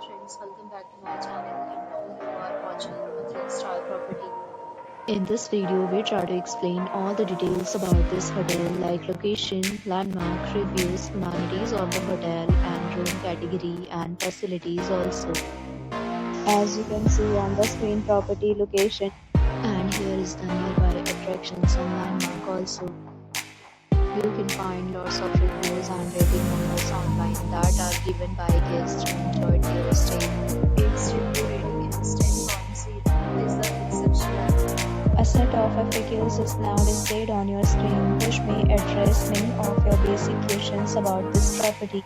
friends, welcome back to my channel and now you are watching a 3-star property. In this video, we try to explain all the details about this hotel like location, landmark, reviews, amenities of the hotel and room category and facilities also. As you can see on the screen, property location. And here is the nearby attractions and landmark also. You can find lots of reviews and rating numbers online that are given by guests who enjoyed their stay. Its review rating is 10.0. Is the exceptional. A set of FAQs is now displayed on your screen, which may address many of your basic questions about this property.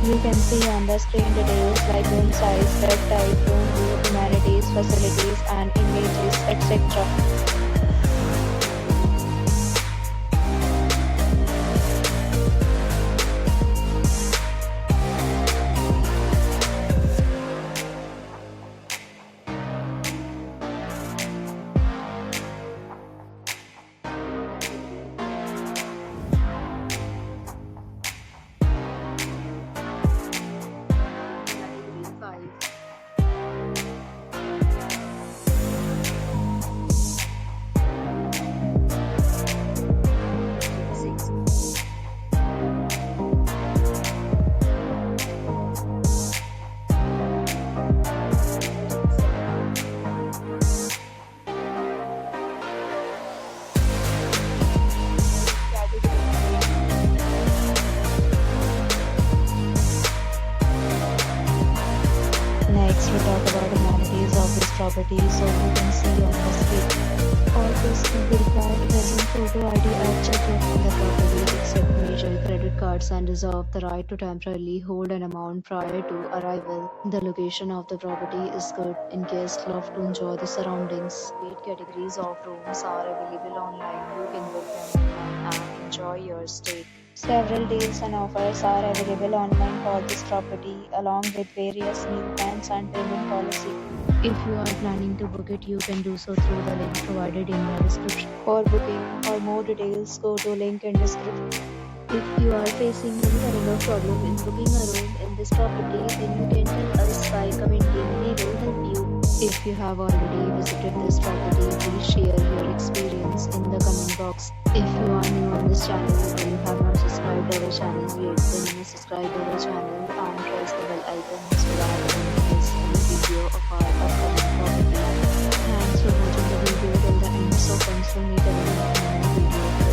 You can see on the screen details like room size, bed type, room view, amenities, facilities, and images, etc. Category 5. Next, we talk about amenities of this property, so you can see on the screen. All this will be required present photo ID at check-in. The properties accept major credit cards and reserve the right to temporarily hold an amount prior to arrival. The location of the property is good and guests love to enjoy the surroundings. 8 categories of rooms are available online. You can book them online and enjoy your stay. Several deals and offers are available online for this property, along with various new plans and payment policy. If you are planning to book it, you can do so through the link provided in the description. For booking or more details, go to link in description. If you are facing any kind of problem in booking a room in this property, then you can tell us by commenting. We will help you. If you have already visited this property, please share your experience in the comment box. If you are new on this channel or you have not subscribed our channel yet, then you must subscribe our channel and press the bell icon so that you don't miss any video of our upcoming property. Thanks for watching the video till the end. So friends, will meet again in another video.